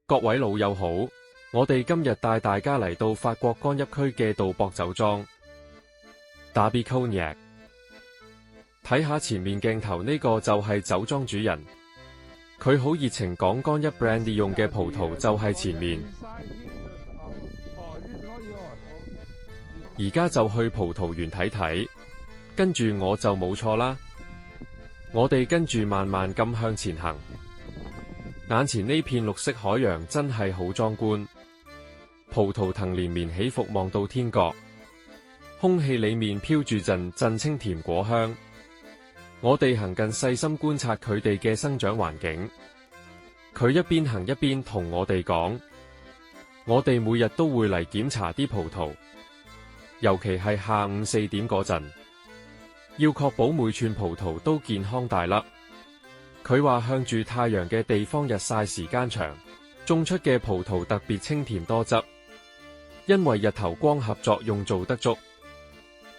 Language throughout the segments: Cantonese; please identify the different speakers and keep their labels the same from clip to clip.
Speaker 1: 各位老友好，我哋今日帶大家嚟到法國干邑區嘅杜博酒莊 Darby Cognac， 睇下前面鏡頭呢個就係酒莊主人，佢好熱情講干邑 brandy 用嘅葡萄就係前面，而家就去葡萄園睇睇，跟住我就冇錯啦，我哋跟住慢慢咁向前行。眼前呢片綠色海洋真係好壯觀，葡萄藤連綿起伏望到天角，空氣裡面飄住陣陣清甜果香。我哋行近細心觀察佢哋嘅生長環境，佢一邊行一邊同我哋講，我哋每日都會嚟檢查啲葡萄，尤其係下午4點嗰陣，要確保每串葡萄都健康大粒。佢話向住太陽嘅地方日曬時間長，種出嘅葡萄特別清甜多汁，因為日頭光合作用做得足，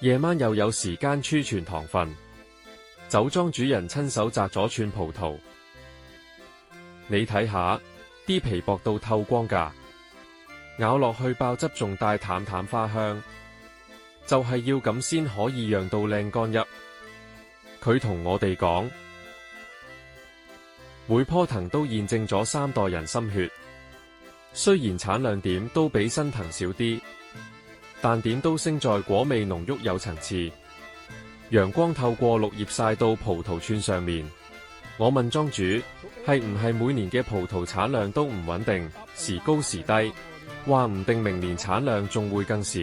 Speaker 1: 夜晚又有時間儲存糖分。酒莊主人親手摘咗串葡萄，你睇下，啲皮薄到透光㗎，咬落去爆汁仲帶淡淡花香，就係要咁先可以釀到靚干邑。佢同我哋講，每棵藤都驗證咗3代人心血，雖然產量點都比新藤少啲，但點都勝在果味濃郁有層次。陽光透過綠葉曬到葡萄串上面。我問莊主係唔係每年嘅葡萄產量都唔穩定，時高時低，話唔定明年產量仲會更少。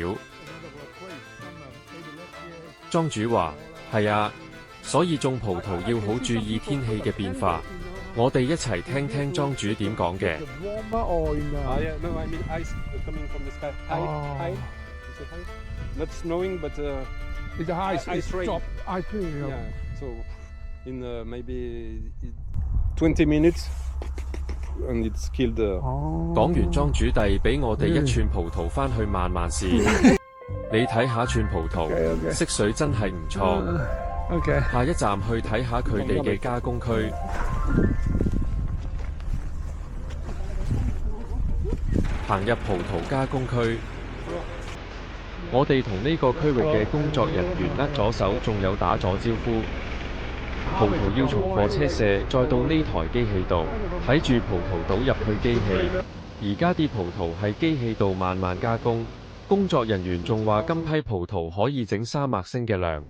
Speaker 1: 莊主話係啊，所以種葡萄要好注意天氣嘅變化。我哋一齊聽聽莊主點講嘅。講完，莊主遞俾我哋一串葡萄返去慢慢試。你睇下串葡萄，色水真係唔錯。下一站去睇下佢哋嘅加工區。行入葡萄加工區，我哋同呢個區域嘅工作人員握咗手，仲有打咗招呼。葡萄要從貨車卸，再到呢台機器度，睇住葡萄倒入去機器。而家啲葡萄喺機器度慢慢加工。工作人員仲話今批葡萄可以整300升嘅量。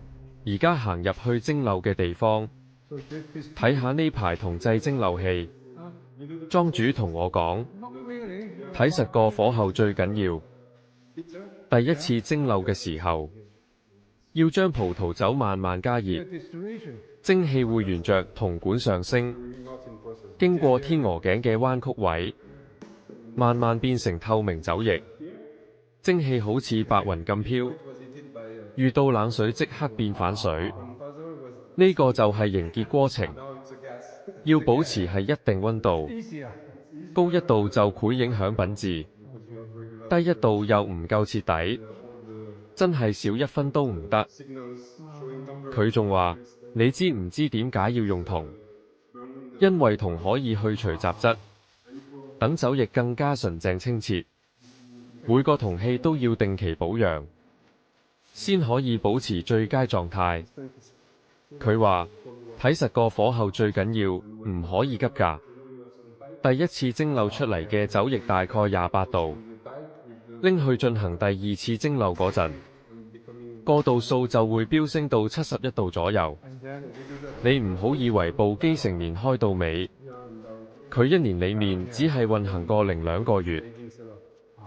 Speaker 1: 而家行入去蒸餾嘅地方，睇下呢排銅製蒸餾器。莊主同我講，睇實個火候最緊要。第一次蒸餾嘅時候，要將葡萄酒慢慢加熱，蒸汽會沿着銅管上升，經過天鵝頸嘅彎曲位，慢慢變成透明酒液。蒸汽好似白雲咁飄，遇到冷水即刻變反水。呢個就係凝結過程，要保持係一定溫度，高1度就會影響品質，低1度又唔夠徹底，真係少1分都唔得。佢仲話，你知唔知點解要用銅？因為銅可以去除雜質，等酒液更加純正清澈。每個銅器都要定期保養，先可以保持最佳狀態。佢話睇實個火候最緊要，唔可以急㗎。第一次蒸餾出嚟嘅酒液大概28度，拎去進行第2次蒸餾嗰陣，個度數就會飆升到71度左右。你唔好以為部機成年開到尾，佢1年裡面只係運行個0.2個月。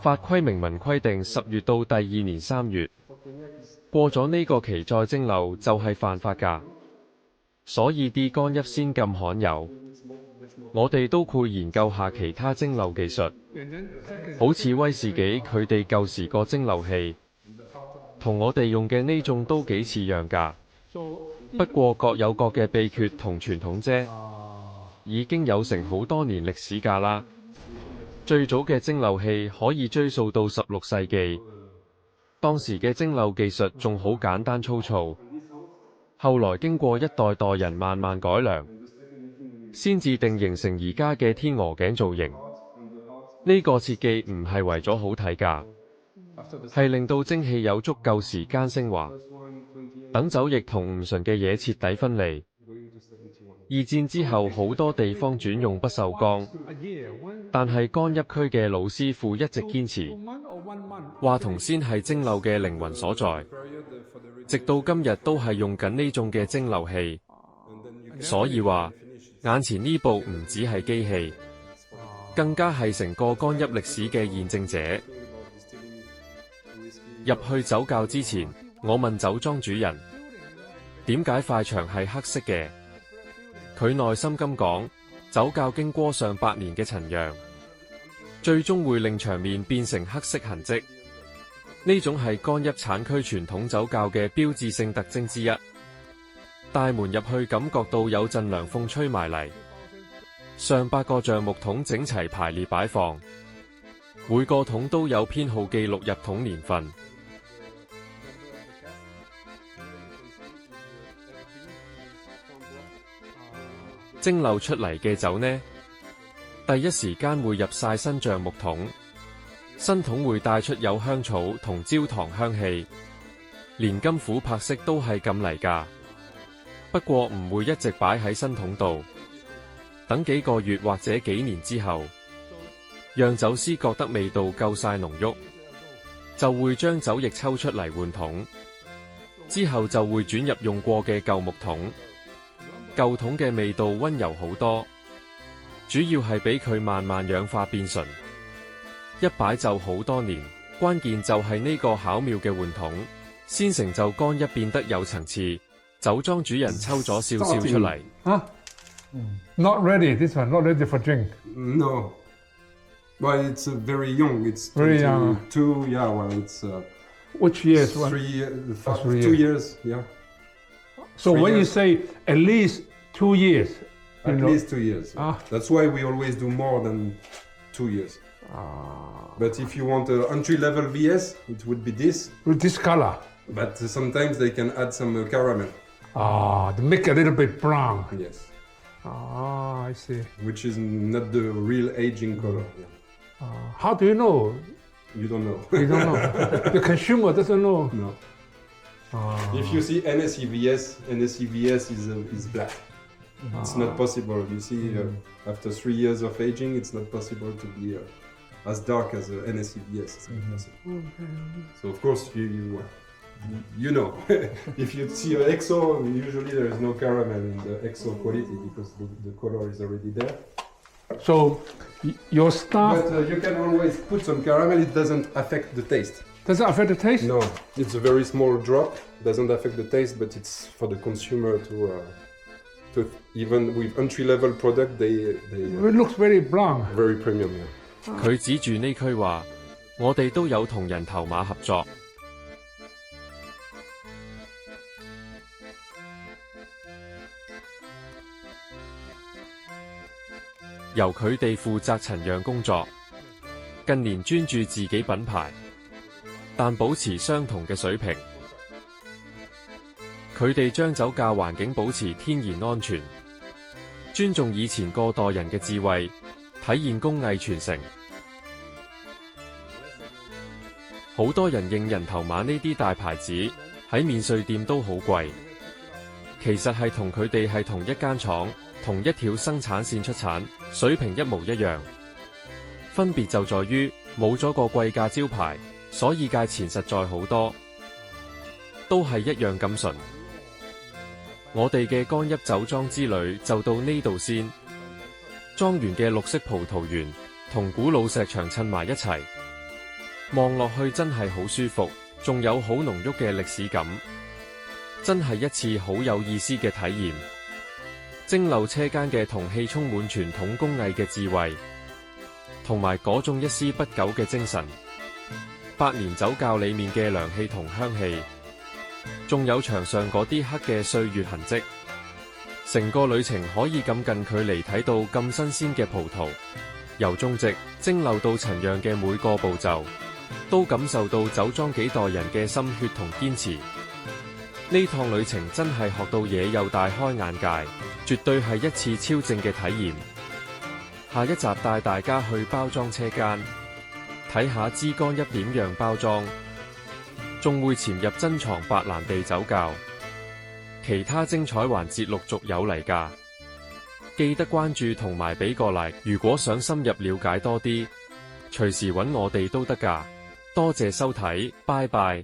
Speaker 1: 法規明文規定10月到第2年3月，過咗呢個期再蒸餾就係犯法㗎。所以啲干邑先咁罕有。我哋都會研究下其他蒸餾技術，好似威士忌佢哋舊時個蒸餾器，同我哋用嘅呢種都幾似樣㗎。不過各有各嘅秘訣同傳統啫，已經有成好多年歷史㗎啦。最早嘅蒸餾器可以追溯到16世紀，當時嘅蒸餾技術仲好簡單粗糙，後來經過一代代人慢慢改良，先至定型成而家嘅天鵝頸造型。呢個設計唔係為咗好睇㗎，係令到蒸汽有足夠時間升華，等酒液同唔純嘅嘢徹底分離。二戰之後好多地方轉用不鏽鋼，但係干邑區嘅老師傅一直堅持，話銅鮮係蒸餾嘅靈魂所在，直到今日都係用緊呢種嘅蒸餾器。所以話眼前呢部唔只係機器，更加係成個干邑歷史嘅驗證者。入去酒窖之前，我問酒莊主人點解塊牆係黑色嘅，佢內心咁講，酒窖經過上百年嘅陳釀，最終會令牆面變成黑色痕跡。呢種係干邑產區傳統酒窖嘅標誌性特徵之一。大門入去感覺到有陣涼風吹埋嚟，上百個橡木桶整齊排列擺放，每個桶都有編號記錄入桶年份。蒸餾出嚟嘅酒呢，第一時間會入晒新橡木桶，新桶會帶出有香草同焦糖香氣，連金琥珀色都係咁嚟㗎。不過唔會一直擺喺新桶度，等幾個月或者幾年之後，讓酒師覺得味道夠晒濃郁，就會將酒液抽出嚟換桶，之後就會轉入用過嘅舊木桶。舊桶嘅味道溫柔好多，主要係俾佢慢慢氧化變純，一擺就好多年。關鍵就係呢個巧妙嘅換桶，先成就干邑變得有層次。酒莊主人抽咗少少出嚟。
Speaker 2: Not ready. This one not ready for drink.
Speaker 3: No. Well, it's very young. It's
Speaker 2: Very young.
Speaker 3: 22. Yeah. Well, it's
Speaker 2: Which years?
Speaker 3: 2 years. Yeah.
Speaker 2: So when you
Speaker 3: years.
Speaker 2: say at least 2 years,
Speaker 3: At least 2 years. That's why we always do more than 2 years. But if you want an entry-level VS, it would be this.
Speaker 2: with this color,
Speaker 3: But sometimes they can add some caramel.
Speaker 2: to make a little bit brown.
Speaker 3: Yes.
Speaker 2: I see.
Speaker 3: Which is not the real aging color. Yeah.
Speaker 2: How do you know?
Speaker 3: You don't know.
Speaker 2: You don't know. The consumer doesn't know.
Speaker 3: No. If you see NSEVS is black. It's not possible. You see, after 3 years of aging, it's not possible to be as dark as NSEVS. It's not possible. So of course you know, if you see an EXO, usually there is no caramel in the EXO quality because the color is already there.
Speaker 2: So your staff
Speaker 3: But you can always put some caramel. It doesn't affect the taste.
Speaker 2: doesn't affect the taste.
Speaker 3: No, it's a very small drop. Doesn't affect the taste, but it's for the consumer to even with entry-level product,
Speaker 2: It looks very brown.
Speaker 3: very premium. Yeah.
Speaker 1: 佢指住呢區話：我哋都有同人頭馬合作。由佢哋負責陳釀工作，近年專注自己品牌，但保持相同嘅水平。佢哋將酒窖環境保持天然安全，尊重以前個代人嘅智慧，體現工藝傳承。好多人認人頭馬呢啲大牌子喺免稅店都好貴，其實係同佢哋係同一間廠、同一條生產線出產，水平一模一樣。分別就在於冇咗個貴價招牌，所以價錢實在好多，都係一樣咁純。我哋嘅干邑酒莊之旅就到呢度先。莊園嘅綠色葡萄園同古老石牆襯埋一齊，望落去真係好舒服，仲有好濃郁嘅歷史感，真係一次好有意思嘅體驗。蒸餾車間嘅銅器充滿傳統工藝嘅智慧，同埋嗰種一絲不苟嘅精神。百年酒窖裏面嘅涼氣同香氣，仲有牆上嗰啲黑嘅歲月痕跡。成個旅程可以咁近距離睇到咁新鮮嘅葡萄，由種植、蒸餾到陳釀嘅每個步驟，都感受到酒莊幾代人嘅心血同堅持。呢趟旅程真係學到嘢又大開眼界，絕對係一次超正嘅體驗。下一集帶大家去包裝車間，睇下枝乾一點樣包裝，仲會潛入珍藏白蘭地酒窖。其他精彩環節陸續有嚟㗎，記得關注同埋俾個 like。如果想深入了解多啲，隨時揾我哋都得㗎。多謝收睇，拜拜。